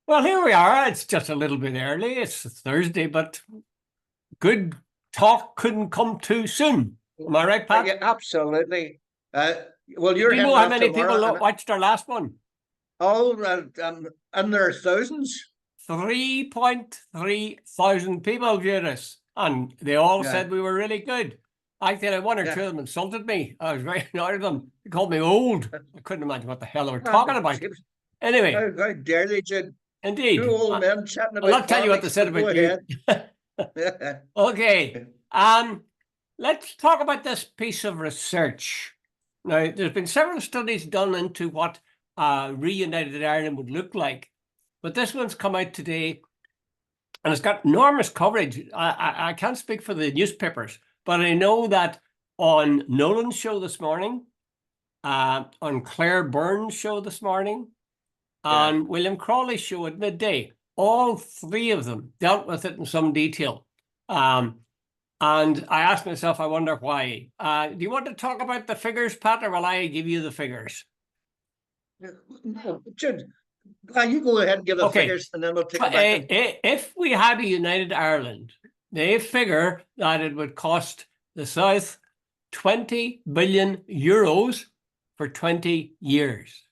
Well, here we are. It's just a little bit early. It's Thursday, but good talk couldn't come too soon. Am I right, Pat? Yeah, absolutely. Uh, well, Do you're you know heading how off many people tomorrow, and watched our last one? all in their thousands. 3.3 thousand people viewed us, and they all Yeah, said we were really good. I think one or two yeah. of them insulted me. I was very annoyed at them. They called me old. I couldn't imagine what the hell they were How, talking about. Anyway, how dare they, Jude? Two indeed. old men chatting I'll about not tell you what they politics, said but go about you. ahead. Okay. Let's talk about this piece of research. Now, there's been several studies done into what reunited Ireland would look like, but this one's come out today, and it's got enormous coverage. I can't speak for the newspapers, but I know that on Nolan's show this morning, on Claire Byrne's show this morning, Yeah. on William Crawley's show at midday, all three of them dealt with it in some detail. And I asked myself, I wonder why. Do you want to talk about the figures, Pat, or will I give you the figures? No, Jude, you go ahead and give the Okay. figures, and then we'll take it back. If we had a united Ireland, they figure that it would cost the South 20 billion euros for 20 years.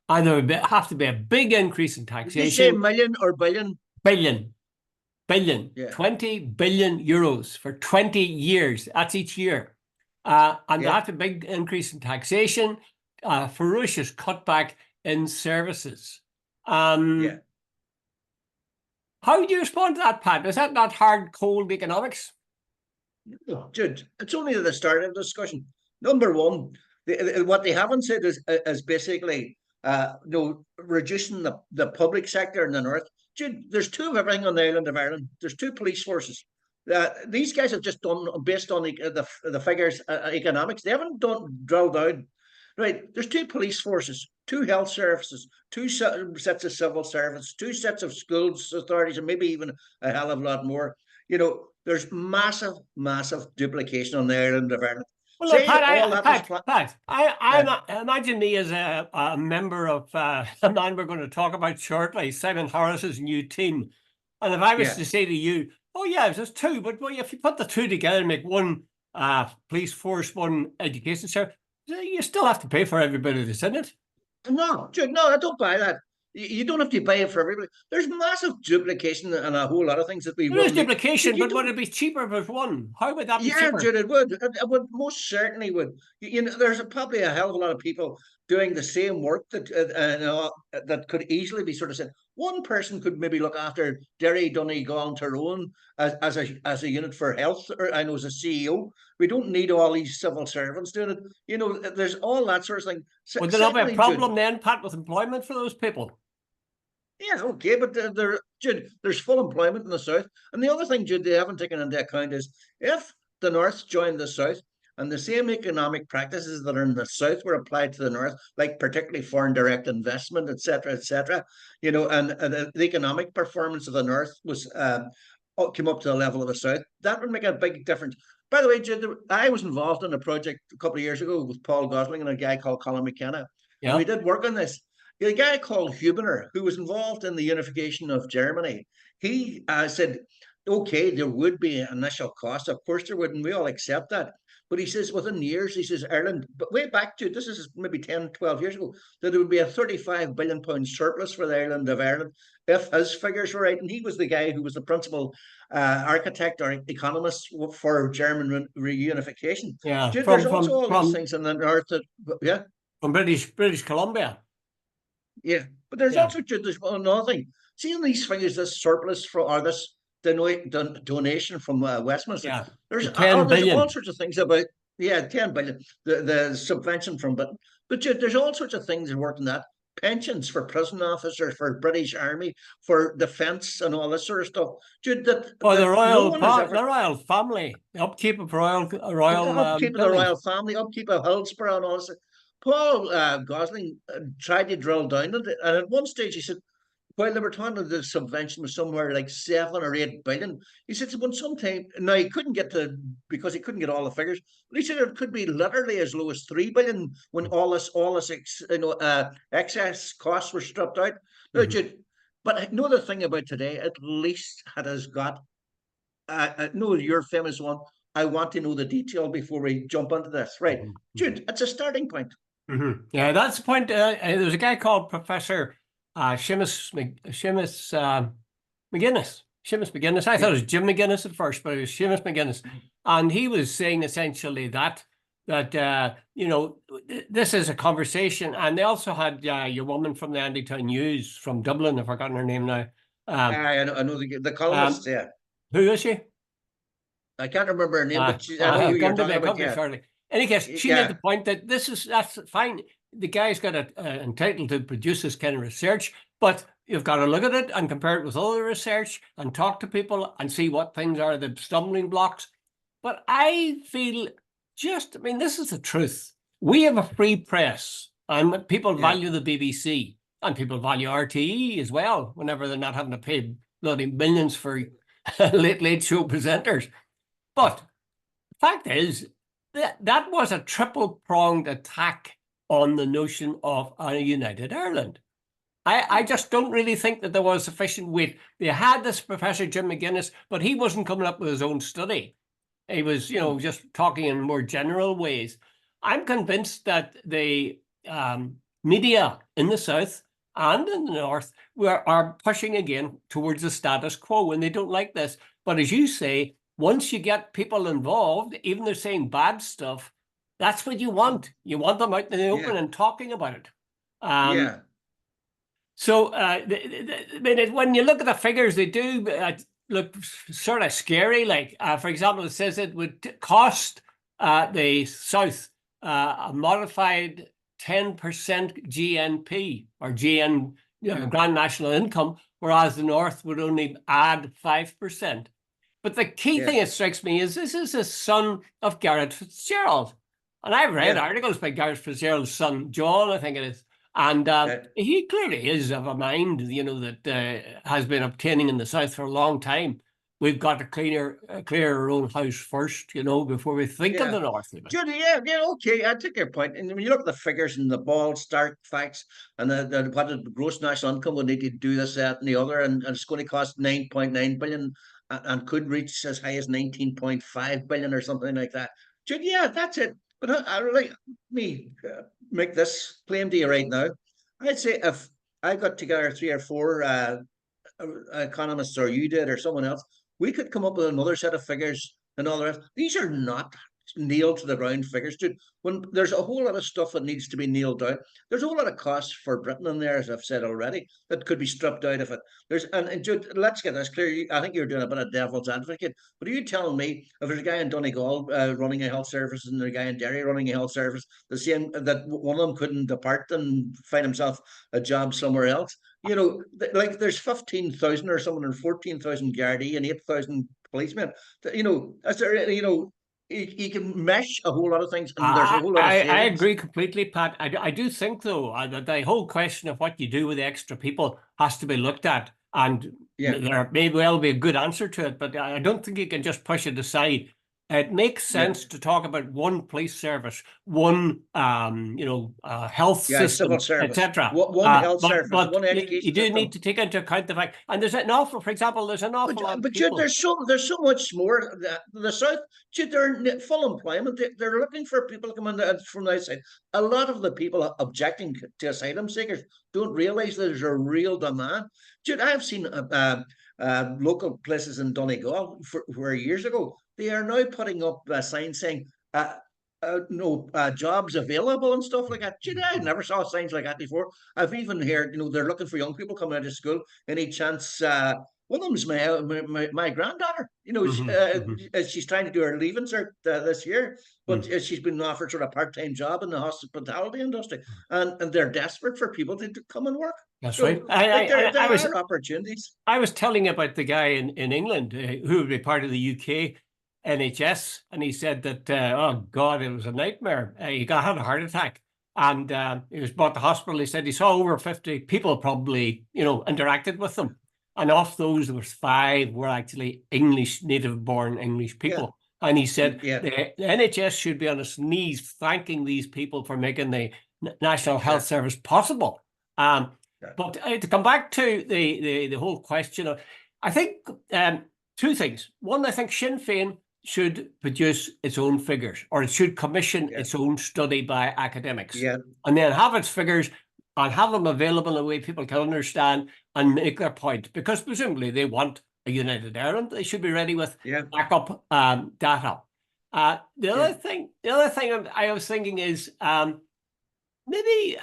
And there would have to be a big increase in Did you say taxation. million or billion? Billion, Yeah. 20 billion euros for 20 years. That's each year. And Yeah. that's a big increase in taxation, ferocious cutback in services. Yeah. How do you respond to that, Pat? Is that not hard, cold economics? No, Jude, it's only the start of the discussion. Number one, what they haven't said is basically reducing the public sector in the north. Jude, there's two of everything on the island of Ireland. There's two police forces. These guys have just done based on the figures economics. They haven't done drilled down. Right, there's two police forces, two health services, two sets of civil service, two sets of schools authorities, and maybe even a hell of a lot more. There's massive, massive duplication on the island of Ireland. Well, look, Say Pat, all that was imagine me as a member of a man we're going to talk about shortly, Simon Harris's new team. And if I was yeah. to say to you, oh, yeah, there's two, but well, if you put the two together and make one police force, one education service, you still have to pay for everybody that's in it. No, no, I don't buy that. You don't have to pay it for everybody. There's massive duplication and a whole lot of things that we There is will need. duplication, You but would don't. it be cheaper if it was one? How would that be Yeah, cheaper? Jude, it would. It would most certainly would. There's probably a hell of a lot of people doing the same work that could easily be sort of said. One person could maybe look after Derry, Donegal, Tyrone as a unit for health, or I know as a CEO. We don't need all these civil servants doing it. There's all that sort of thing. Would there not be a Secondly, Jude, problem then, Pat, with employment for those people? yeah, okay, but Jude, there's full employment in the south. And the other thing, Jude, they haven't taken into account is if the north joined the south and the same economic practices that are in the south were applied to the north, like particularly foreign direct investment, et cetera, and the economic performance of the north was came up to the level of the south, that would make a big difference. By the way, Jude, I was involved in a project a couple of years ago with Paul Gosling and a guy called Colin McKenna, and we Yeah. did work on this. A guy called Hubener, who was involved in the unification of Germany, he said, okay, there would be an initial cost. Of course there would, and we all accept that. But he says within years, he says Ireland, but way back to, this is maybe 10, 12 years ago, that there would be a 35 billion pound surplus for the island of Ireland if his figures were right. And he was the guy who was the principal architect or economist for German reunification. Yeah. There's also all these things in the north that, yeah. From British Columbia. Yeah, but there's Yeah. also there's another thing. Seeing these figures, this surplus or this donation from Westminster, Yeah. there's 10 there's billion. all sorts of things about 10 billion, the subvention from, but there's all sorts of things that work in that. Pensions for prison officers, for British Army, for defence, and all this sort of stuff. Oh, That no one has ever. the royal family, the upkeep of royal Upkeep of the buildings. royal family, upkeep of Hillsborough, and all this. Paul Gosling tried to drill down it, and at one stage he said, while they were talking about the subvention was somewhere like 7 or 8 billion, he said when sometime now he couldn't get to because he couldn't get all the figures, but he said it could be literally as low as 3 billion when all this excess costs were stripped out. Now, Mhm. But I know the thing about today, at least it has got, no, your famous one. I want to know the detail before we jump into this. Right. Jude, it's a starting point. Yeah, that's the point. There's a guy called Professor Seamus McGuinness. Seamus McGuinness. I thought it was Jim McGuinness at first, but it was Seamus McGuinness. And he was saying essentially that you know, this is a conversation. And they also had your woman from the Andytown News from Dublin. I've forgotten her name now. I know the columnist. Yeah, who is she? I can't remember her name, but I know who you're talking about. Yeah. Shortly. In any case, she made the point that that's fine. The guy's got entitled to produce this kind of research, but you've got to look at it and compare it with other research and talk to people and see what things are the stumbling blocks. But I feel I mean, this is the truth. We have a free press, and people value the BBC, and people value RTE as well, whenever they're not having to pay bloody millions for late show presenters. But the fact is, that was a triple-pronged attack on the notion of a united Ireland. I just don't really think that there was sufficient weight. They had this Professor Jim McGuinness, but he wasn't coming up with his own study. He was, you know, just talking in more general ways. I'm convinced that the media in the South and in the North are pushing again towards the status quo, and they don't like this. But as you say, once you get people involved, even they're saying bad stuff, that's what you want. You want them out in the open and talking about it. So when you look at the figures, they do look sort of scary. Like, for example, it says it would cost the South a modified 10% GNP or Grand National Income, whereas the North would only add 5%. But the key thing that strikes me is this is the son of Garrett Fitzgerald. And I've read articles by Garrett Fitzgerald's son, John, I think it is. And he clearly is of a mind, you know, that has been obtaining in the South for a long time. We've got to clear our own house first, you know, before we think of the North. Judy, okay, I take your point. And when you look at the figures and the bald, stark facts, and what the gross national income will need to do this, that, and the other, and it's going to cost 9.9 billion and could reach as high as 19.5 billion or something like that. Judy, that's it. But I really make this claim to you right now. I'd say if I got together 3 or 4 economists, or you did, or someone else, we could come up with another set of figures and all the rest. These are not nailed to the ground figures, dude. When there's a whole lot of stuff that needs to be nailed down, there's a whole lot of costs for Britain in there, as I've said already, that could be stripped out of it. And Jude, let's get this clear. I think you're doing a bit of devil's advocate, but are you telling me if there's a guy in Donegal running a health service and there's a guy in Derry running a health service, the same, that one of them couldn't depart and find himself a job somewhere else? You know, like there's 15,000 or someone, or 14,000 Gardaí and 8,000 policemen. You know, as there, you know, you can mesh a whole lot of things, and there's a whole lot of savings. I agree completely, Pat. I do think, though, that the whole question of what you do with the extra people has to be looked at, and there may well be a good answer to it, but I don't think you can just push it aside. It makes sense to talk about one police service, one health system, etc. One health service, but one education. You do need to take into account the fact, and there's an awful, for example, there's an awful lot. But there's so much more. The South, they're in full employment. They're looking for people to come in from the outside. A lot of the people objecting to asylum seekers don't realise that there's a real demand. Jude, I've seen local places in Donegal where years ago, they are now putting up signs saying jobs available and stuff like that. Gee, I never saw signs like that before. I've even heard, they're looking for young people coming out of school. Any chance? One of them's my granddaughter. She's trying to do her leaving cert this year, but she's been offered sort of part-time job in the hospitality industry, and they're desperate for people to come and work. That's right. There are opportunities. I was telling you about the guy in England who would be part of the UK NHS, and he said that oh God, it was a nightmare. He had a heart attack, and he was brought to hospital. He said he saw over 50 people, probably interacted with them, and off those there was 5 were actually English, native-born English people. And he said the NHS should be on its knees thanking these people for making the National Health Service possible. Yeah. But to come back to the whole question of, I think two things. One, I think Sinn Féin should produce its own figures, or it should commission its own study by academics, and then have its figures and have them available in a way people can understand and make their point. Because presumably they want a united Ireland, they should be ready with backup data. The other thing I was thinking is maybe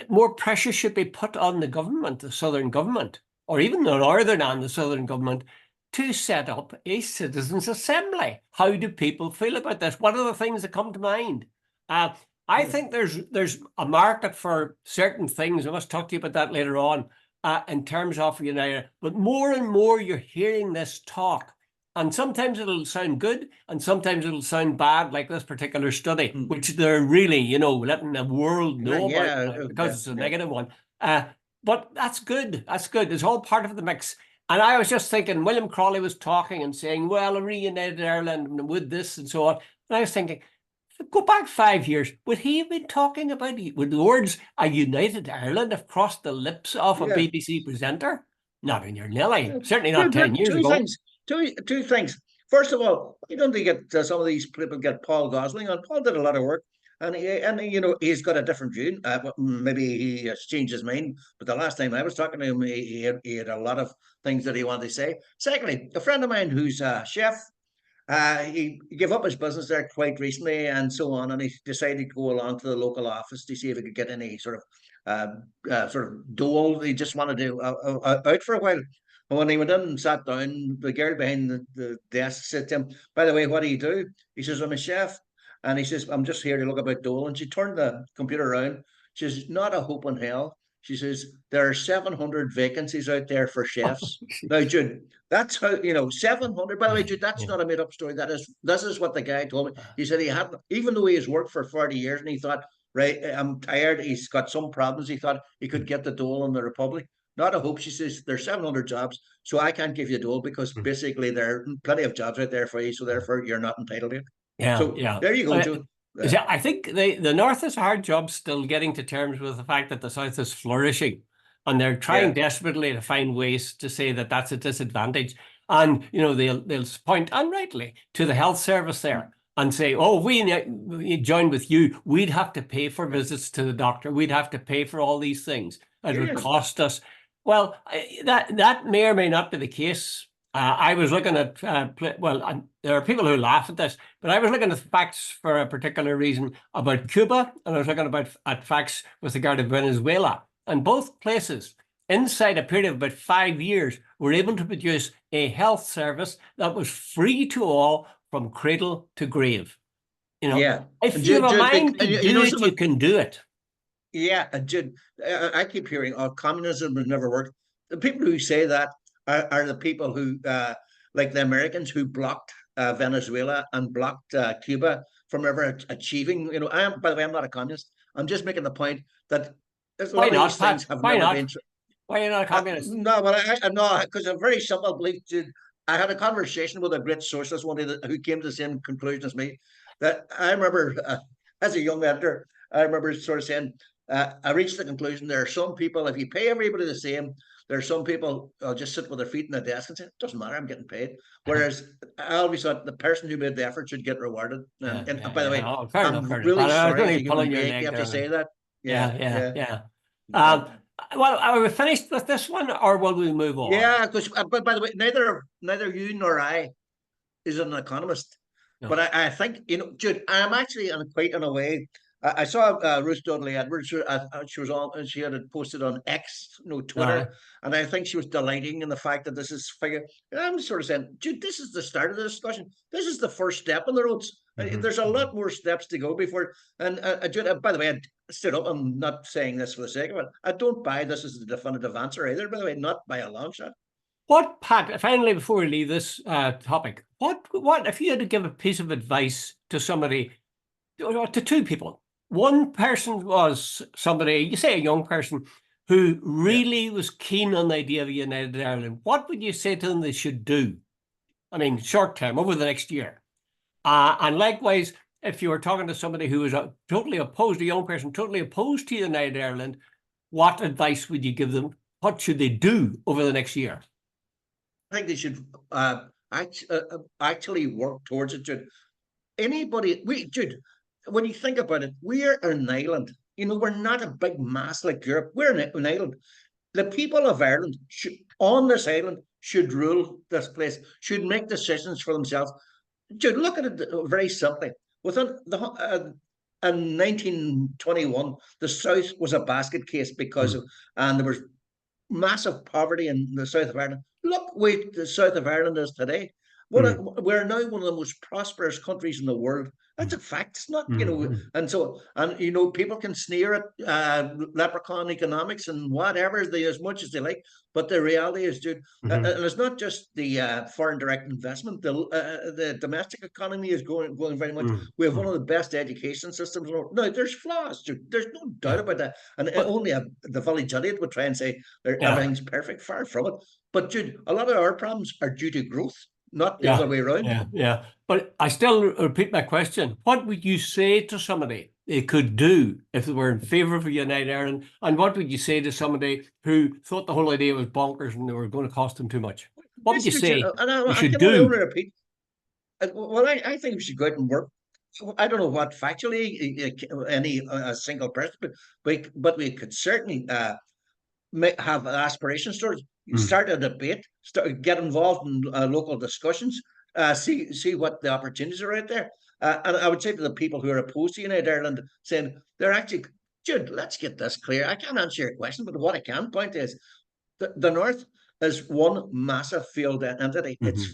more pressure should be put on the government, the Southern government, or even the Northern and the Southern government, to set up a citizens' assembly. How do people feel about this? What are the things that come to mind? I think there's a market for certain things. I must talk to you about that later on in terms of United. But more and more you're hearing this talk. And sometimes it'll sound good and sometimes it'll sound bad, like this particular study, which they're really, letting the world know about because it's a negative one. But that's good. That's good. It's all part of the mix. And I was just thinking, William Crawley was talking and saying, well, a reunited Ireland with this and so on. And I was thinking, go back 5 years, would he have been talking about, would the words a united Ireland have crossed the lips of a BBC presenter? Not in your Nelly, certainly not 10 years ago. Two things. First of all, you don't get some of these people get Paul Gosling on. Paul did a lot of work, and he's got a different view. Maybe he has changed his mind, but the last time I was talking to him, he had a lot of things that he wanted to say. Secondly, a friend of mine who's a chef, he gave up his business there quite recently and so on, and he decided to go along to the local office to see if he could get any sort of dole. He just wanted to out for a while. And when he went in and sat down, the girl behind the desk said to him, "By the way, what do you do?" He says, "I'm a chef." And he says, "I'm just here to look about dole." And she turned the computer around. She says, "Not a hope in hell." She says, "There are 700 vacancies out there for chefs." Now, Jude, that's how, 700. By the way, Jude, that's not a made up story. This is what the guy told me. He said he had, even though he has worked for 40 years and he thought, right, I'm tired, he's got some problems. He thought he could get the dole in the Republic. Not a hope. She says, "There's 700 jobs, so I can't give you a dole because basically there are plenty of jobs out there for you, so therefore you're not entitled to it." There you go, Jude. I think the North has a hard job still getting to terms with the fact that the South is flourishing, and they're trying desperately to find ways to say that that's a disadvantage. And they'll point, and rightly, to the health service there and say, "Oh, we join with you, we'd have to pay for visits to the doctor, we'd have to pay for all these things. It would cost us." Well, that may or may not be the case. I was looking at, there are people who laugh at this, but I was looking at facts for a particular reason about Cuba, and I was looking at facts with regard to Venezuela. And both places, inside a period of about 5 years, were able to produce a health service that was free to all from cradle to grave. If you have a mind to do it, you can do it. Yeah, Jude, I keep hearing, "Oh, communism has never worked." The people who say that are the people who, like the Americans, who blocked Venezuela and blocked Cuba from ever achieving. By the way, I'm not a communist. I'm just making the point that a lot of these things have never been. Why are you not a communist? No, but I'm not, because a very simple belief. Jude, I had a conversation with a great socialist one day who came to the same conclusion as me. That I remember as a young editor, I remember sort of saying, I reached the conclusion there are some people, if you pay everybody the same, there are some people who'll just sit with their feet in the desk and say, "It doesn't matter, I'm getting paid." Whereas I always thought the person who made the effort should get rewarded. And by the way, I'm really sorry as a human being, you have to say that. Yeah. Well, are we finished with this one, or will we move on? Yeah, because but by the way, neither you nor I is an economist. No. But I think, Jude, I'm actually quite in a way. I saw Ruth Dudley Edwards. She was on. She had it posted on X, Twitter, and I think she was delighting in the fact that this is figure. I'm sort of saying, Jude, this is the start of the discussion. This is the first step on the roads. There's a lot more steps to go before. And Jude, by the way, I stood up. I'm not saying this for the sake of it. I don't buy this as the definitive answer either. By the way, not by a long shot. What, Pat, finally, before we leave this topic, what if you had to give a piece of advice to somebody, to two people? One person was somebody, you say a young person, who really was keen on the idea of a united Ireland. What would you say to them they should do? I mean, short term, over the next year. And likewise, if you were talking to somebody who was totally opposed, a young person totally opposed to united Ireland, what advice would you give them? What should they do over the next year? I think they should actually work towards it. Jude. Jude, when you think about it, we're an island. We're not a big mass like Europe. We're an island. The people of Ireland on this island should rule this place, should make decisions for themselves. Jude, look at it very simply. Within in 1921, the South was a basket case because of, and there was massive poverty in the south of Ireland. Look where the south of Ireland is today. We're now one of the most prosperous countries in the world. That's a fact. It's not, and people can sneer at leprechaun economics and whatever as much as they like, but the reality is, dude, and it's not just the foreign direct investment. The domestic economy is going very much. We have one of the best education systems. No, there's flaws, dude. There's no doubt about that. And only the village idiot would try and say everything's perfect. Far from it. But dude, a lot of our problems are due to growth, not the other way around. Yeah. But I still repeat my question. What would you say to somebody they could do if they were in favour of a United Ireland? And what would you say to somebody who thought the whole idea was bonkers and they were going to cost them too much? What would you say you should do? Only repeat. Well, I think we should go out and work. I don't know what factually any a single person, but we could certainly have aspirations towards. Start a debate, get involved in local discussions, see what the opportunities are out there. And I would say to the people who are opposed to United Ireland, saying they're actually, Jude, let's get this clear. I can't answer your question, but what I can point is the North is one massive failed entity. It's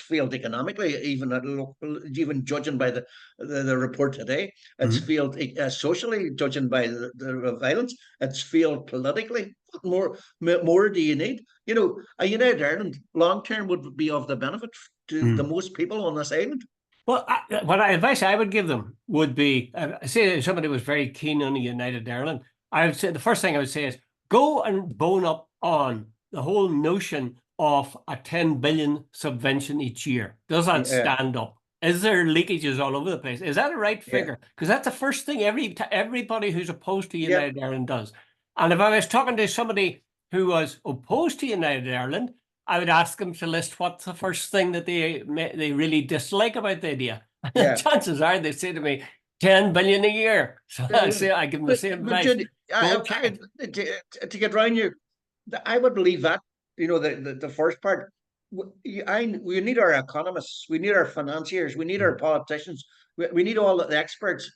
failed economically, even judging by the report today. It's failed socially, judging by the violence. It's failed politically. What more do you need? A United Ireland long term would be of the benefit to the most people on this island. Well, advice I would give them would be, say somebody was very keen on a United Ireland, I would say the first thing I would say is go and bone up on the whole notion of a 10 billion subvention each year. Does that stand up? Is there leakages all over the place? Is that a right figure? Because that's the first thing everybody who's opposed to United Ireland does. And if I was talking to somebody who was opposed to United Ireland, I would ask them to list what's the first thing that they really dislike about the idea. Chances are they say to me, 10 billion a year. So I give them the same advice. To get around you, I would believe that, the first part. We need our economists, we need our financiers, we need our politicians, we need all the experts.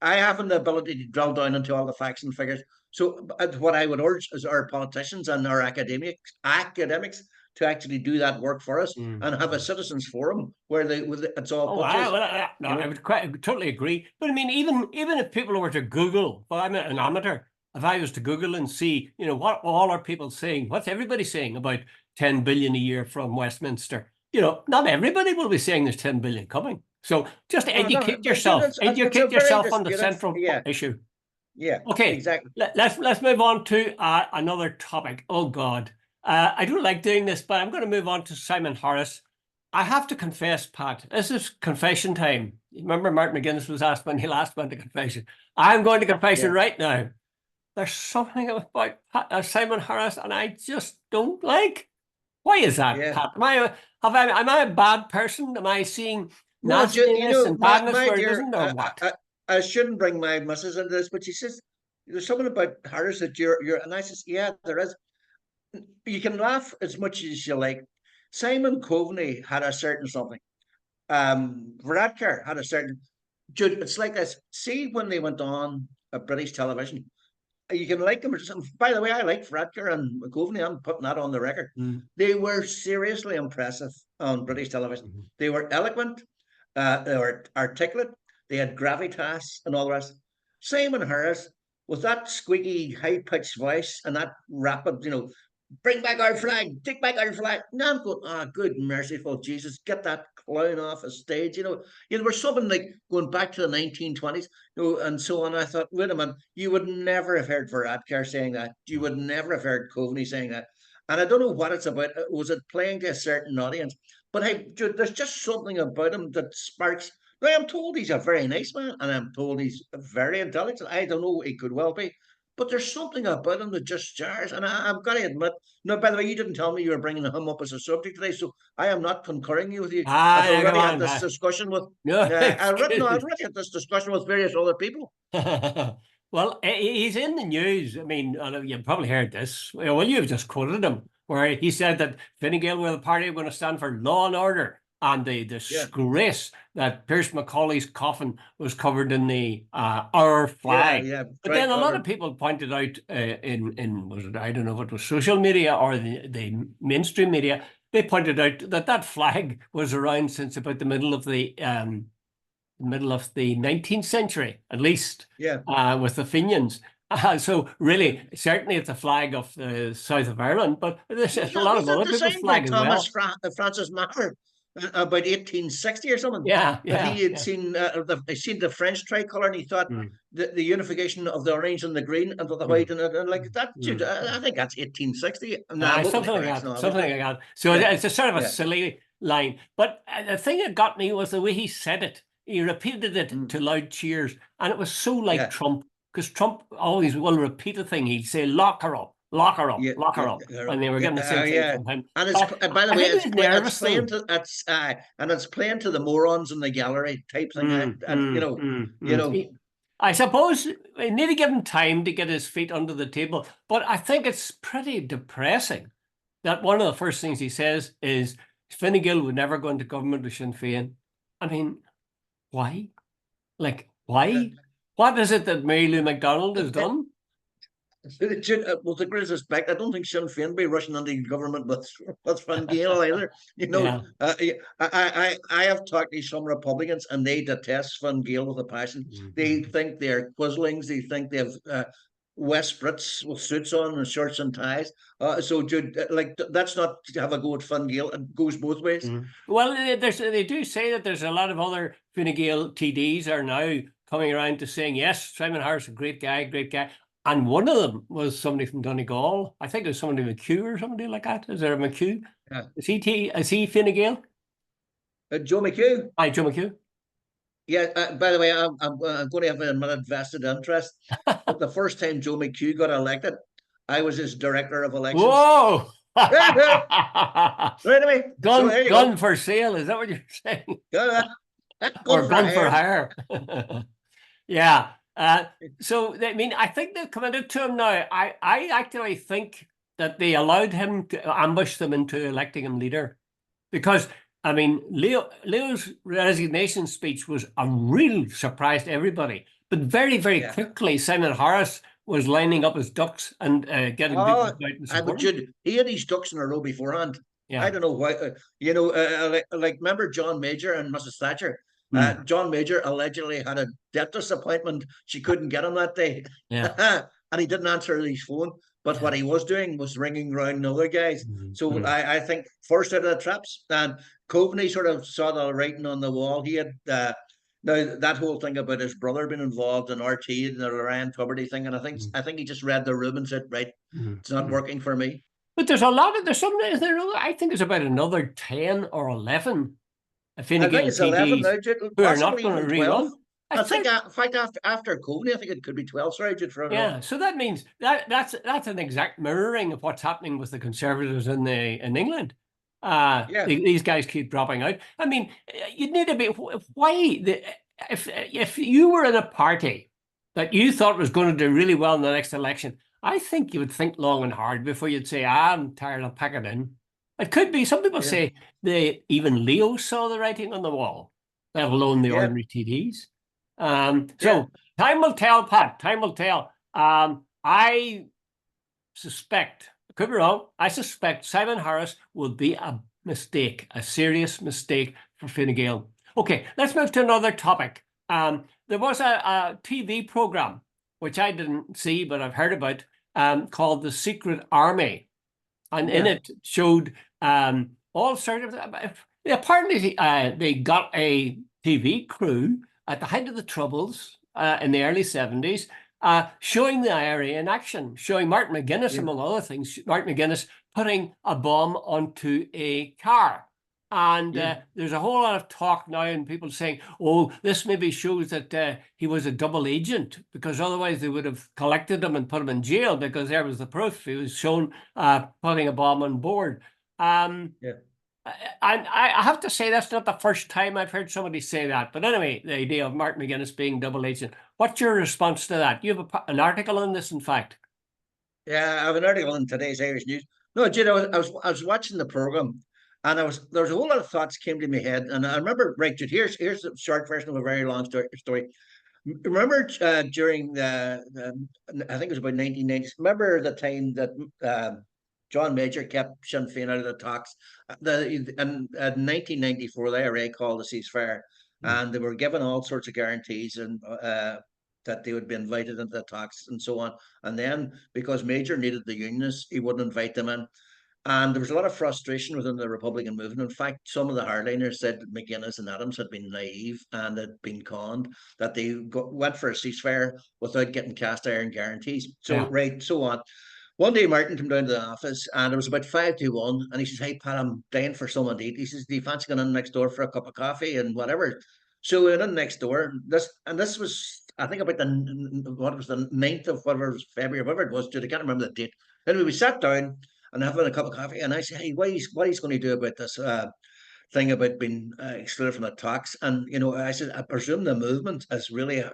I haven't the ability to drill down into all the facts and figures. So what I would urge is our politicians and our academics to actually do that work for us and have a citizens forum where it's all. I would totally agree. But I mean, even if people were to Google, well, I'm an amateur. If I was to Google and see, what all are people saying, what's everybody saying about 10 billion a year from Westminster? Not everybody will be saying there's 10 billion coming. So just educate yourself. Educate yourself on the central issue. Yeah. Okay. Exactly. Let's move on to another topic. Oh God, I don't like doing this, but I'm going to move on to Simon Harris. I have to confess, Pat. This is confession time. Remember, Martin McGuinness was asked when he last went to confession. I'm going to confession right now. There's something about Simon Harris, and I just don't like. Why is that, Pat? Am I a bad person? Am I seeing nastiness and badness where it isn't, or what? I shouldn't bring my missus into this, but she says there's something about Harris that you're, and I says, yeah, there is. You can laugh as much as you like. Simon Coveney had a certain something. Varadkar had a certain. Jude, it's like this. See, when they went on British television, you can like them or something. By the way, I like Varadkar and Coveney. I'm putting that on the record. They were seriously impressive on British television. They were eloquent, they were articulate, they had gravitas and all the rest. Simon Harris, with that squeaky, high-pitched voice and that rapid, bring back our flag, take back our flag. Now I'm going, good merciful Jesus, get that clown off a stage. There was something like going back to the 1920s, and so on. I thought, wait a minute, you would never have heard Varadkar saying that. You would never have heard Coveney saying that. And I don't know what it's about. Was it playing to a certain audience? But hey, there's just something about him that sparks. Now, I'm told he's a very nice man, and I'm told he's very intelligent. I don't know, he could well be. but there's something about him that just jars. And I've got to admit, no, by the way, you didn't tell me you were bringing him up as a subject today, so I am not concurring with you. Ah, I've yeah, come already had on. this discussion with, No, no, I've excuse. already had this discussion with various other people. Well, he's in the news. I mean, you've probably heard this. Well, you've just quoted him, where he said that Fine Gael were the party going to stand for law and order, and the Yeah, disgrace that Pierce Macaulay's coffin was covered in the our yeah, flag. yeah. But then a lot of Tricolour. people pointed out in was it, I don't know if it was social media or the mainstream media, they pointed out that that flag was around since about the middle of the 19th century, at least, Yeah. with the Fenians. So really, certainly it's a flag of the south of Ireland, but there's a lot Was of that other people's designed by flag as Thomas well. Francis Maher about 1860 or something? Yeah, And yeah, he had yeah. seen the French tricolour, and he thought Mm, the unification of the orange and the green and the mm, white and like that. Dude, mm, I mm. think that's 1860. No, I'm open to Something like correction, that, something obviously. like that. So Yeah, it's a sort of a yeah. silly line. But the thing that got me was the way he said it. He repeated it Mm, to loud cheers, and it was so like yeah. Trump, because Trump always will repeat a thing. He'd say, "Lock her up, lock her up, Yeah, lock yeah, her up," and they were getting the same thing yeah. from him. And it's But by the I way, think he was it's nervous playing though. to it's playing to the morons in the gallery type thing. You know, I suppose we need to give him time to get his feet under the table, but I think it's pretty depressing that one of the first things he says is Fine Gael would never go into government with Sinn Féin. I mean, why? Like, uh, why? What is it that Mary Lou McDonald has done? with the greatest respect, I don't think Sinn Féin be rushing into government with Fine Gael either. Yeah. I have talked to some Republicans and they detest Fine Gael with a passion. They Mhm. think they're quizzlings. They think they have West Brits with suits on and shirts and ties. So, Jude, like that's not to have a go at Fine Gael. It goes both ways. Well, they do say that there's a lot of other Fine Gael TDs are now coming around to saying, yes, Simon Harris, a great guy, great guy. And one of them was somebody from Donegal. I think it was somebody McHugh or somebody like that. Is there a McHugh? Yeah. Is he Fine Gael? Joe McHugh. Hi, Joe McHugh. Yeah, by the way, I'm going to have a minute vested interest. But the first time Joe McHugh got elected, I was his director of elections. Whoa! Right away. So there you Gun go. for sale, is that what you're saying? Gun Or for gun for hire. hire? Yeah. So I mean, I think they've committed to him now. I actually think that they allowed him to ambush them into electing him leader, because I mean, Leo's resignation speech was a real surprise to everybody. But very, very Yeah. quickly, Simon Harris was lining up his ducks and getting people Oh, to go out and I would support him. Jude. He had his ducks in a row beforehand. I Yeah. don't know why. Like remember John Major and Mrs. Thatcher. Mm. John Major allegedly had a dentist appointment. She couldn't get him that day, Yeah. and he didn't answer his phone. But what he was doing was ringing around other guys. So Mm. I think first out of the traps, and Coveney sort of saw the writing on the wall. He had now that whole thing about his brother being involved in RT and the Ryan Tuberty thing, and Mm. I think he just read the room and said, right, Mm. it's not Mm. working for me. But there's a lot of, there's some, is there, I think there's about another 10 or 11 Fine I think Gael it's 11 TDs now, Jude, who are not possibly going even to 12. rerun. I I think, think, in fact, after Coveney, I think it could be 12. Sorry, Jude, for yeah. So that means that's an exact mirroring of what's happening with the Conservatives in England. yeah, These guys keep dropping out. I mean, you'd need to be, why if you were in a party that you thought was going to do really well in the next election, I think you would think long and hard before you'd say, I'm tired of packing in. It could be, some people yeah, say even Leo saw the writing on the wall, let alone the yeah, ordinary TDs. yeah. So time will tell, Pat. Time will tell. I suspect, I could be wrong, I suspect Simon Harris will be a mistake, a serious mistake for Fine Gael. Okay, let's move to another topic. There was a TV program, which I didn't see, but I've heard about, called The Secret Army. And in Yeah. it showed all sorts of, apparently they got a TV crew at the height of the Troubles in the early 70s, showing the IRA in action, showing Martin McGuinness, Yeah. among other things, Martin McGuinness putting a bomb onto a car. And Yeah. there's a whole lot of talk now and people saying, oh, this maybe shows that he was a double agent, because otherwise they would have collected him and put him in jail, because there was the proof. He was shown putting a bomb on board. Yeah. And I have to say, that's not the first time I've heard somebody say that. But anyway, the idea of Martin McGuinness being double agent. What's your response to that? You have an article on this, in fact. Yeah, I have an article in today's Irish News. No, Jude, I was watching the program, and there was a whole lot of thoughts came to my head, and I remember, right, Jude, here's the short version of a very long story. Remember during I think it was about 1990s. Remember the time that John Major kept Sinn Féin out of the talks. In 1994, the IRA called a ceasefire, and they were given all sorts of guarantees and that they would be invited into the talks and so on. And then because Major needed the unionists, he wouldn't invite them in. And there was a lot of frustration within the Republican movement. In fact, some of the hardliners said that McGuinness and Adams had been naive and had been conned, that they went for a ceasefire without getting cast iron guarantees. So, Yeah. right, so on. One day, Martin came down to the office, and it was about 5 to 1. And he says, "Hey, Pat, I'm dying for someone to eat." He says, "Do you fancy going in next door for a cup of coffee and whatever?" So we went in next door. This was, I think, about what was the 9th of whatever was February, whatever it was, dude. I can't remember the date. Anyway, we sat down and having a cup of coffee, and I said, "Hey, what he's going to do about this thing about being excluded from the talks?" And I said, "I presume the movement is really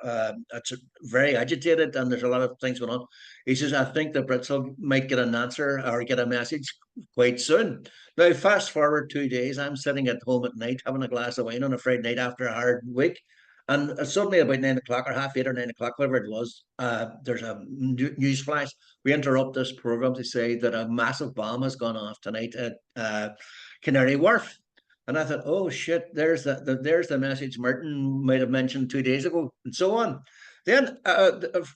it's very agitated, and there's a lot of things going on." He says, "I think the Brits might get an answer or get a message quite soon." Now, fast forward 2 days, I'm sitting at home at night having a glass of wine on a Friday night after a hard week. And suddenly, about 9 o'clock or half 8 or 9 o'clock, whatever it was, there's a news flash. We interrupt this program to say that a massive bomb has gone off tonight at Canary Wharf. And I thought, oh shit, there's the message Martin might have mentioned 2 days ago, and so on. Then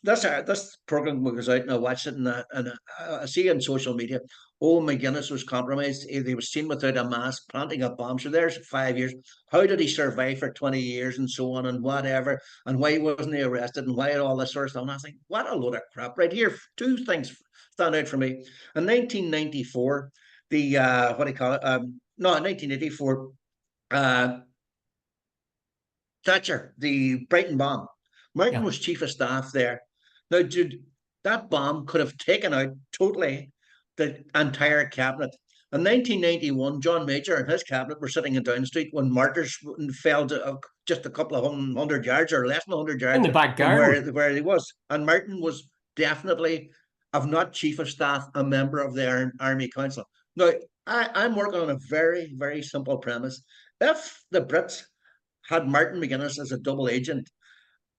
this program goes out, and I watched it, and I see on social media, oh, McGuinness was compromised. He was seen without a mask, planting a bomb. So there's 5 years. How did he survive for 20 years and so on and whatever? And why wasn't he arrested? And why all this sort of stuff? And I think, what a load of crap. Right here, two things stand out for me. In 1994, the what do you call it? No, in 1984, uh, Thatcher, the Brighton bomb. Martin Yeah. was chief of staff there. Now, dude, that bomb could have taken out totally the entire cabinet. In 1991, John Major and his cabinet were sitting in Down Street when martyrs fell to just a couple of hundred yards or less than 100 In yards the back from garden. where he was. And Martin was definitely, if not chief of staff, a member of the Army Council. Now, I'm working on a very, very simple premise. If the Brits had Martin McGuinness as a double agent,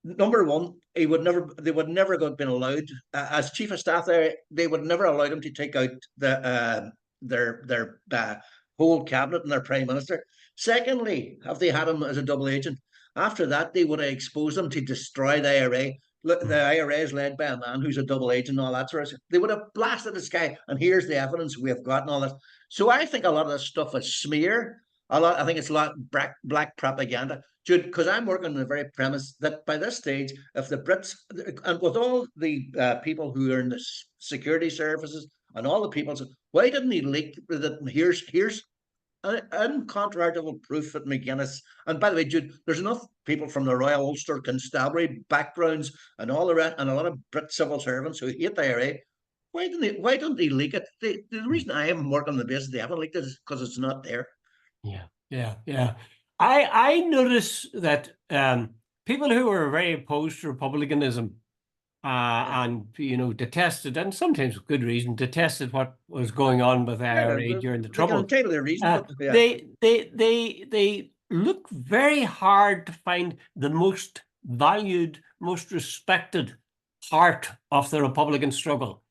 number one, they would never have been allowed as chief of staff there. They would never allow him to take out their whole cabinet and their prime minister. Secondly, if they had him as a double agent, after that they would have exposed him to destroy the IRA. Look, the IRA is led by a man who's a double agent and all that sort of stuff. They would have blasted this guy, and here's the evidence we have got and all this. So I think a lot of this stuff is smear. I think it's a lot black propaganda. Because I'm working on the very premise that by this stage, if the Brits, and with all the people who are in the security services and all the people, why didn't he leak that? Here's incontrovertible proof that McGuinness, and by the way, Jude, there's enough people from the Royal Ulster Constabulary backgrounds and all the rest, and a lot of Brit civil servants who hate the IRA. Why don't they leak it? The reason I haven't worked on the basis they haven't leaked it is because it's not there. Yeah. I notice that people who are very opposed to republicanism and detested, and sometimes with good reason, detested what was going on with IRA during the They can Troubles. entitle their reason, but yeah. They look very hard to find the most valued, most respected part of the Republican struggle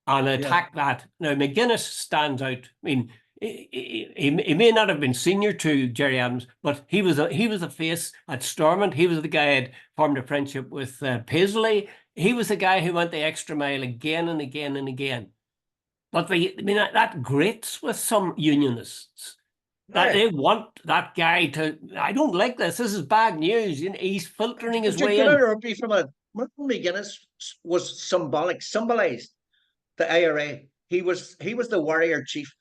and attack that. Now, McGuinness stands out. I mean, he may not have been senior to Gerry Adams, but he was a face at Stormont. He was the guy who had formed a friendship with Paisley. He was the guy who went the extra mile again and again and again. But that grates with some unionists. That they want that guy to. I don't like this. This is bad news. He's filtering his way in. Martin McGuinness was symbolized the IRA. He was the warrior chief.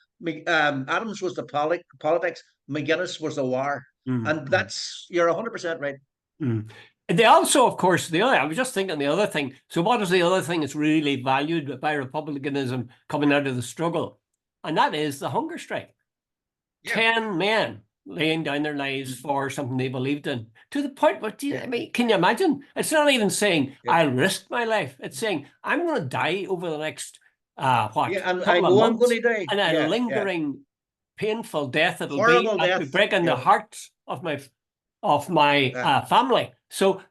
Adams was the politics, McGuinness was the war. And that's, you're 100% right. They also, of course, I was just thinking the other thing. So what is the other thing that's really valued by republicanism coming out of the struggle? And that is the hunger strike. 10 men laying down their lives for something they believed in, to the point where, I mean, can you imagine? It's not even saying I'll risk my life. It's saying I'm going to die over the next couple and of I know I'm months, going to die. and a lingering, painful death. It'll Horrible be death. breaking the hearts of my family. So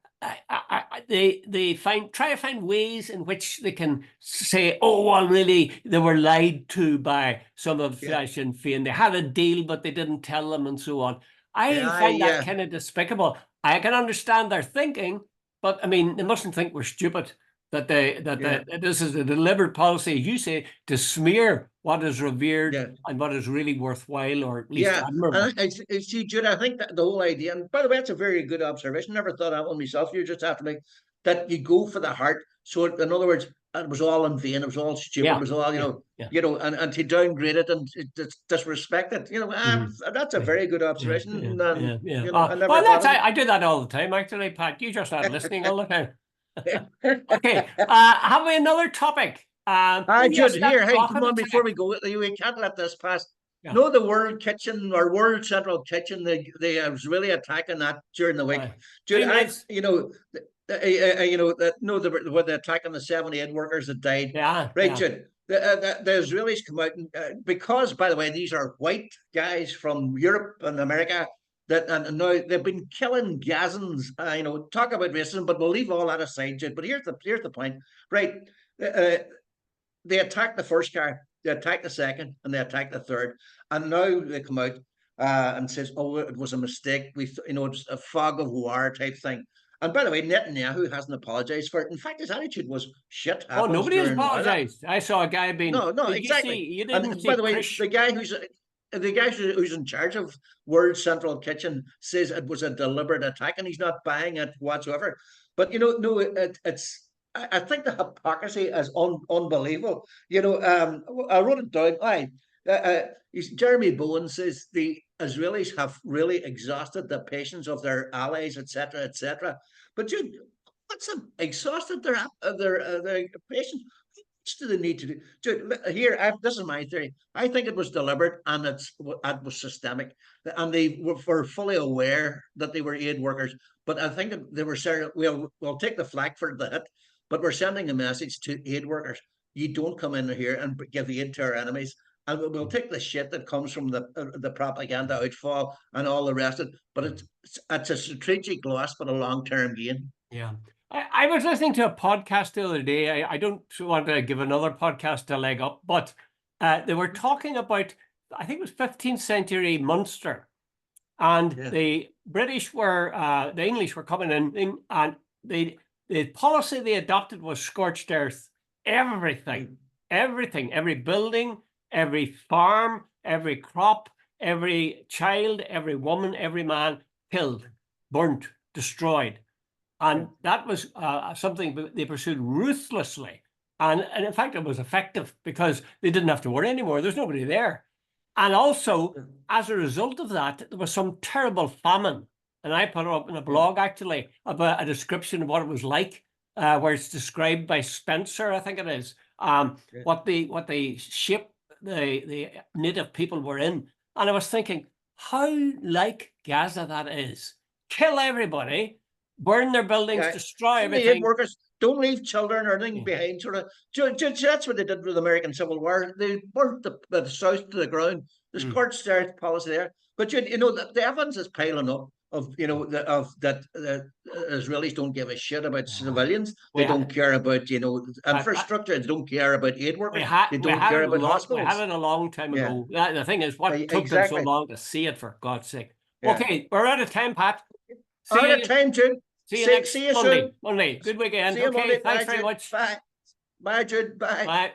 they try to find ways in which they can say, oh, well, really, they were lied to by some of Sinn Féin. They had a deal, but they didn't tell them, and so on. I find that kind of despicable. I can understand their thinking, but I mean, they mustn't think we're stupid. That this is a deliberate policy, as you say, to smear what is revered and what is really worthwhile, or at least admirable. And see, Jude, I think that the whole idea, and by the way, that's a very good observation. Never thought that one myself. You just have to make that you go for the heart. So, in other words, it was all in vain. It was all stupid. It was all, and to downgrade it and disrespect it. That's a very good observation. I do that all the time, actually, Pat. You just aren't listening all the time. Okay, have we another topic? Jude, here, hey, come on, before we go, we can't let this pass. No, the World Kitchen or World Central Kitchen, they was really attacking that during the week. Jude, they were attacking the 78 workers that died. Jude. The Israelis come out because, by the way, these are white guys from Europe and America. And now they've been killing Gazans. Talk about racism, but we'll leave all that aside, Jude. But here's the point, right? They attacked the first car, they attacked the second, and they attacked the third. And now they come out and says, "Oh, it was a mistake. It's a fog of war type thing." And by the way, Netanyahu hasn't apologized for it. In fact, his attitude was shit. Oh, nobody has apologized. I saw a guy being no, exactly. You didn't see, by the way, the guy who's in charge of World Central Kitchen says it was a deliberate attack, and he's not buying it whatsoever. But it's. I think the hypocrisy is unbelievable. I wrote it down. Jeremy Bowen says the Israelis have really exhausted the patience of their allies, etc., etc. But Jude, what's them exhausted their patience? Do they need to do? Here, this is my theory. I think it was deliberate and it was systemic, and they were fully aware that they were aid workers. But I think they were saying, we'll take the flak for the hit, but we're sending a message to aid workers: you don't come in here and give aid to our enemies, and we'll take the shit that comes from the propaganda outfall and all the rest of it. But it's a strategic loss, but a long-term gain. Yeah. I was listening to a podcast the other day. I don't want to give another podcast a leg up, but they were talking about, I think it was 15th century Munster, and the British the English were coming in, and the policy they adopted was scorched earth. Everything, every building, every farm, every crop, every child, every woman, every man killed, burnt, destroyed. And that was something they pursued ruthlessly. And in fact, it was effective because they didn't have to worry anymore. There's nobody there. And also, as a result of that, there was some terrible famine. And I put it up in a blog, actually, about a description of what it was like, where it's described by Spencer, I think it is, what the shape the native people were in. And I was thinking, how like Gaza that is. Kill everybody, burn their buildings, destroy everything. Workers don't leave children or anything behind. That's what they did with the American Civil War. They burnt the South to the ground. The scorched earth policy there. But the evidence is piling up of that the Israelis don't give a shit about civilians. They don't care about infrastructure. They don't care about aid workers. They don't care about hospitals. We had it a long time ago. The thing is, what took them so long to see it, for God's sake? Okay, we're out of time, Pat. Out of time, Jude. See you next Monday. Good weekend. Okay, thanks very much. Bye. Bye, Jude. Bye. Bye.